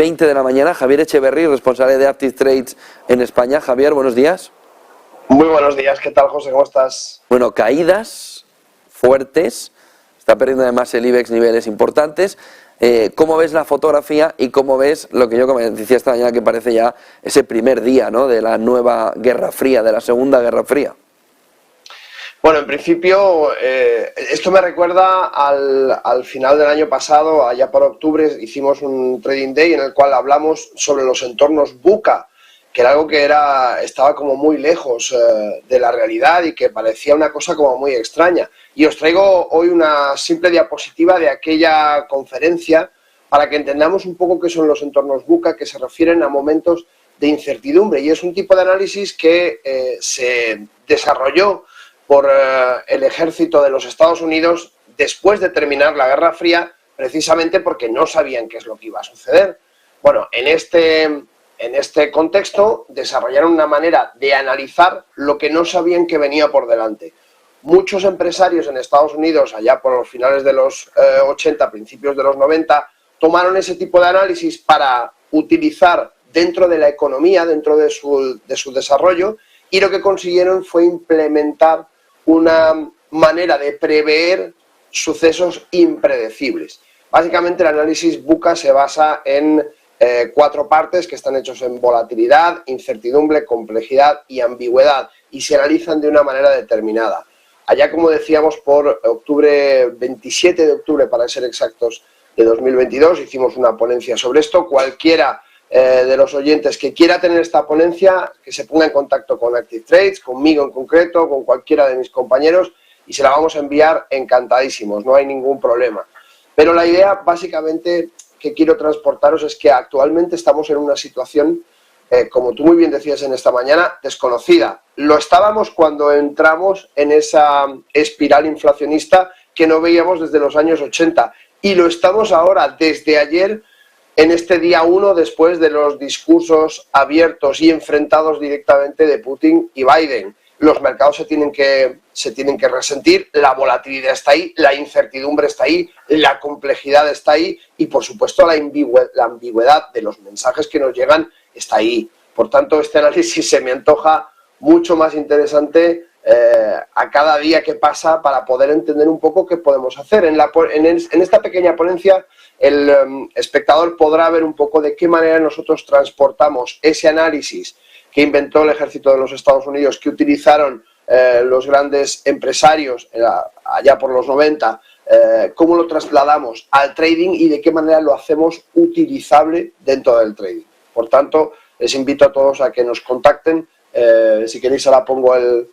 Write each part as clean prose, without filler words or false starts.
20 de la mañana. Javier Echeverry, responsable de Active Trades en España. Javier, buenos días. Muy buenos días, ¿qué tal, José? ¿Cómo estás? Bueno, caídas fuertes, está perdiendo además el IBEX niveles importantes. ¿Cómo ves la fotografía y cómo ves lo que yo decía esta mañana, que parece ya ese primer día, ¿no?, de la nueva Guerra Fría, de la Segunda Guerra Fría? Bueno, en principio, esto me recuerda al final del año pasado, allá por octubre, hicimos un Trading Day en el cual hablamos sobre los entornos VUCA, que era algo que estaba como muy lejos de la realidad y que parecía una cosa como muy extraña. Y os traigo hoy una simple diapositiva de aquella conferencia para que entendamos un poco qué son los entornos VUCA, que se refieren a momentos de incertidumbre. Y es un tipo de análisis que se desarrolló por el ejército de los Estados Unidos después de terminar la Guerra Fría, precisamente porque no sabían qué es lo que iba a suceder. Bueno, en este contexto desarrollaron una manera de analizar lo que no sabían que venía por delante. Muchos empresarios en Estados Unidos, allá por los finales de los 80, principios de los 90, tomaron ese tipo de análisis para utilizar dentro de la economía, dentro de su desarrollo, y lo que consiguieron fue implementar una manera de prever sucesos impredecibles. Básicamente el análisis VUCA se basa en 4 partes que están hechos en volatilidad, incertidumbre, complejidad y ambigüedad, y se analizan de una manera determinada. Allá, como decíamos, por 27 de octubre, para ser exactos, de 2022, hicimos una ponencia sobre esto. Cualquiera de los oyentes que quiera tener esta ponencia, que se ponga en contacto con Active Trades, conmigo en concreto, con cualquiera de mis compañeros, y se la vamos a enviar encantadísimos, no hay ningún problema. Pero la idea básicamente que quiero transportaros es que actualmente estamos en una situación, como tú muy bien decías en esta mañana, desconocida. Lo estábamos cuando entramos en esa espiral inflacionista que no veíamos desde los años 80, y lo estamos ahora, desde ayer, en este día 1, después de los discursos abiertos y enfrentados directamente de Putin y Biden. Los mercados se tienen que resentir, la volatilidad está ahí, la incertidumbre está ahí, la complejidad está ahí y, por supuesto, la ambigüedad de los mensajes que nos llegan está ahí. Por tanto, este análisis se me antoja mucho más interesante a cada día que pasa, para poder entender un poco qué podemos hacer. En esta pequeña ponencia el espectador podrá ver un poco de qué manera nosotros transportamos ese análisis que inventó el ejército de los Estados Unidos, que utilizaron los grandes empresarios allá por los 90, cómo lo trasladamos al trading y de qué manera lo hacemos utilizable dentro del trading. Por tanto, les invito a todos a que nos contacten. Si queréis, ahora pongo el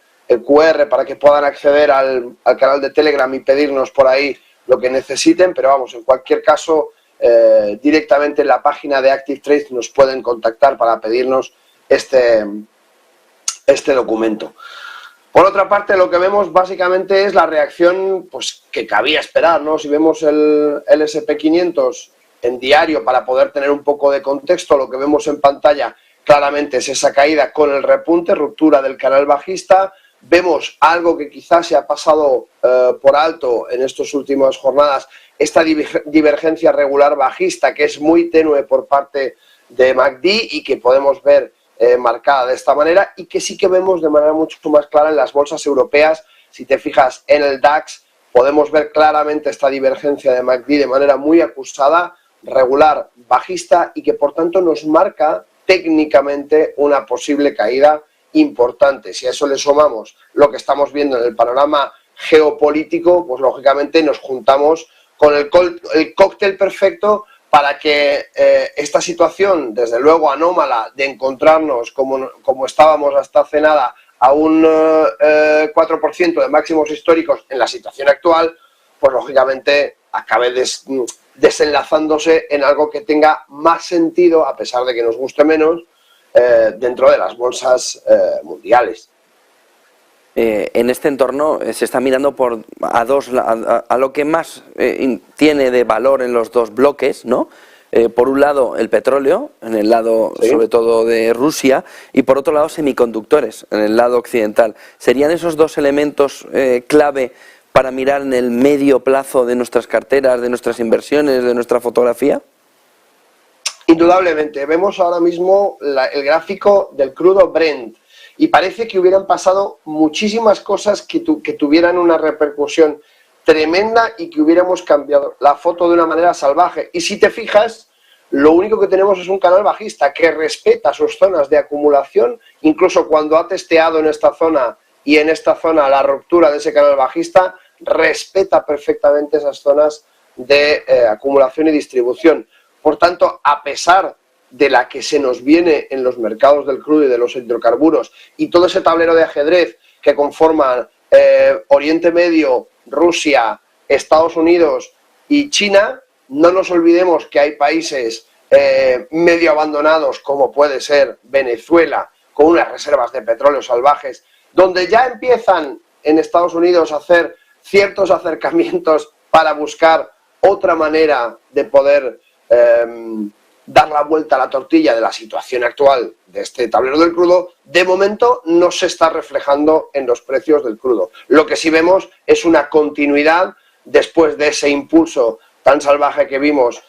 QR para que puedan acceder al canal de Telegram y pedirnos por ahí lo que necesiten, pero vamos, en cualquier caso, directamente en la página de Active Trades nos pueden contactar para pedirnos este documento. Por otra parte, lo que vemos básicamente es la reacción, pues, que cabía esperar, ¿no? Si vemos el S&P 500 en diario, para poder tener un poco de contexto, lo que vemos en pantalla claramente es esa caída con el repunte, ruptura del canal bajista. Vemos algo que quizás se ha pasado por alto en estas últimas jornadas, esta divergencia regular bajista, que es muy tenue por parte de MACD y que podemos ver marcada de esta manera, y que sí que vemos de manera mucho más clara en las bolsas europeas. Si te fijas en el DAX, podemos ver claramente esta divergencia de MACD de manera muy acusada, regular bajista, y que por tanto nos marca técnicamente una posible caída importante. Si a eso le sumamos lo que estamos viendo en el panorama geopolítico, pues lógicamente nos juntamos con el cóctel perfecto para que esta situación, desde luego anómala, de encontrarnos como estábamos hasta hace nada a un 4% de máximos históricos en la situación actual, pues lógicamente acabe desenlazándose en algo que tenga más sentido, a pesar de que nos guste menos, dentro de las bolsas mundiales. En este entorno se está mirando a lo que más tiene de valor en los dos bloques, ¿no? Por un lado el petróleo, en el lado sobre todo de Rusia, y por otro lado semiconductores, en el lado occidental. ¿Serían esos dos elementos clave para mirar en el medio plazo de nuestras carteras, de nuestras inversiones, de nuestra fotografía? Indudablemente, vemos ahora mismo el gráfico del crudo Brent y parece que hubieran pasado muchísimas cosas que tuvieran una repercusión tremenda y que hubiéramos cambiado la foto de una manera salvaje. Y si te fijas, lo único que tenemos es un canal bajista que respeta sus zonas de acumulación, incluso cuando ha testeado en esta zona y en esta zona la ruptura de ese canal bajista, respeta perfectamente esas zonas de acumulación y distribución. Por tanto, a pesar de la que se nos viene en los mercados del crudo y de los hidrocarburos y todo ese tablero de ajedrez que conforman Oriente Medio, Rusia, Estados Unidos y China, no nos olvidemos que hay países medio abandonados, como puede ser Venezuela, con unas reservas de petróleo salvajes, donde ya empiezan en Estados Unidos a hacer ciertos acercamientos para buscar otra manera de poder dar la vuelta a la tortilla de la situación actual de este tablero del crudo. De momento no se está reflejando en los precios del crudo. Lo que sí vemos es una continuidad después de ese impulso tan salvaje que vimos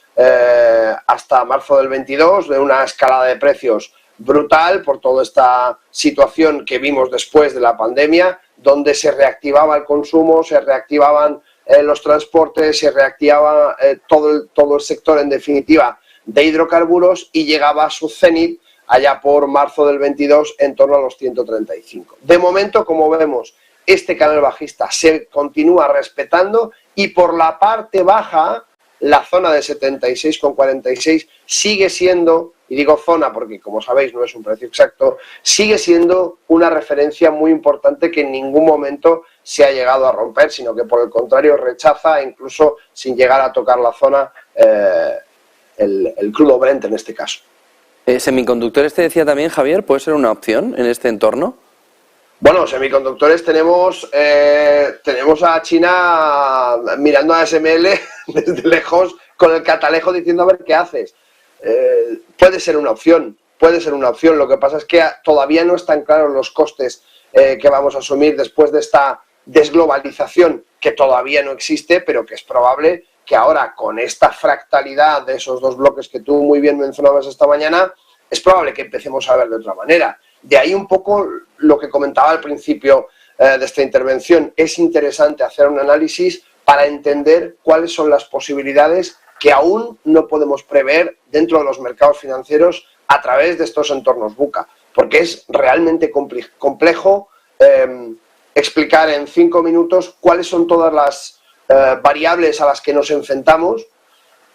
hasta marzo del 22, de una escalada de precios brutal por toda esta situación que vimos después de la pandemia, donde se reactivaba el consumo, se reactivaban los transportes, se reactivaba todo el sector, en definitiva, de hidrocarburos, y llegaba a su cenit allá por marzo del 22 en torno a los 135. De momento, como vemos, este canal bajista se continúa respetando y por la parte baja, la zona de 76,46 sigue siendo, y digo zona porque como sabéis no es un precio exacto, sigue siendo una referencia muy importante que en ningún momento se ha llegado a romper, sino que por el contrario rechaza, incluso sin llegar a tocar la zona, el crudo Brent en este caso. ¿Semiconductores te decía también, Javier? ¿Puede ser una opción en este entorno? Bueno, semiconductores tenemos a China mirando a SML desde lejos con el catalejo diciendo a ver qué haces. Puede ser una opción. Lo que pasa es que todavía no están claros los costes que vamos a asumir después de esta desglobalización que todavía no existe, pero que es probable que ahora con esta fractalidad de esos dos bloques que tú muy bien mencionabas esta mañana, es probable que empecemos a ver de otra manera. De ahí un poco lo que comentaba al principio de esta intervención. Es interesante hacer un análisis para entender cuáles son las posibilidades que aún no podemos prever dentro de los mercados financieros a través de estos entornos VUCA, porque es realmente complejo explicar en 5 minutos cuáles son todas las variables a las que nos enfrentamos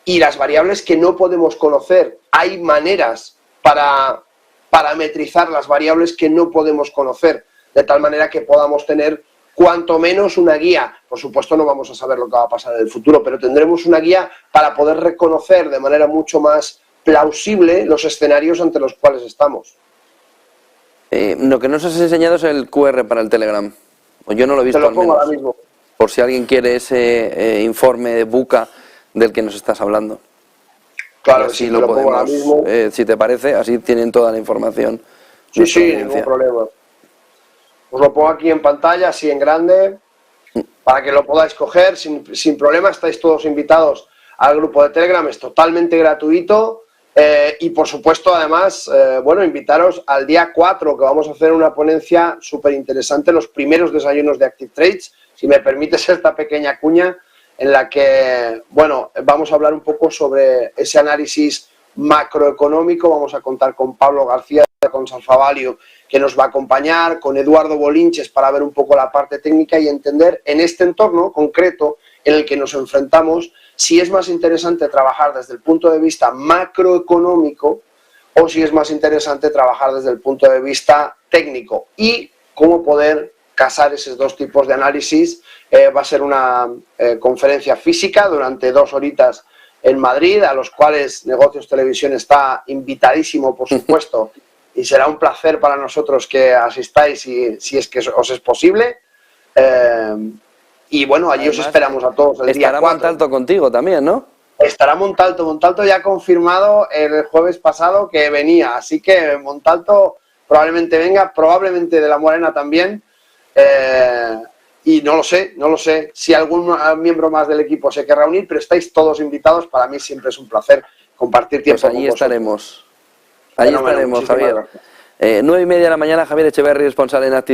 y las variables que no podemos conocer. Hay maneras para parametrizar las variables que no podemos conocer, de tal manera que podamos tener cuanto menos una guía. Por supuesto no vamos a saber lo que va a pasar en el futuro, pero tendremos una guía para poder reconocer de manera mucho más plausible los escenarios ante los cuales estamos. Lo que nos has enseñado es el QR para el Telegram. Yo no lo he visto. Te lo pongo ahora mismo. Por si alguien quiere ese informe de VUCA del que nos estás hablando. Claro, sí, lo podemos, pongo ahora mismo. Si te parece, así tienen toda la información. Sí, ningún problema. Os lo pongo aquí en pantalla, así en grande, para que lo podáis coger sin problema. Estáis todos invitados al grupo de Telegram, es totalmente gratuito. Y por supuesto, además, invitaros al día 4, que vamos a hacer una ponencia súper interesante, los primeros desayunos de Active Trades, si me permites esta pequeña cuña, en la que, vamos a hablar un poco sobre ese análisis macroeconómico. Vamos a contar con Pablo García, con Alpha Value, que nos va a acompañar, con Eduardo Bolinches, para ver un poco la parte técnica y entender en este entorno concreto en el que nos enfrentamos, si es más interesante trabajar desde el punto de vista macroeconómico o si es más interesante trabajar desde el punto de vista técnico y cómo poder casar esos dos tipos de análisis. Va a ser una conferencia física durante 2 horitas en Madrid, a los cuales Negocios Televisión está invitadísimo, por supuesto, y será un placer para nosotros que asistáis si es que os es posible. Y bueno, allí además, os esperamos a todos el día 4. Estará Montalto contigo también, ¿no? Estará Montalto ya ha confirmado el jueves pasado que venía, así que Montalto probablemente venga, probablemente de la Morena también. Y no lo sé si algún miembro más del equipo se querrá unir, pero estáis todos invitados. Para mí siempre es un placer compartir tiempo Pues allí con vosotros. estaremos. Allí Fenómeno, estaremos, muchísimas Javier. gracias. 9:30 de la mañana, Javier Echeverri, responsable en Active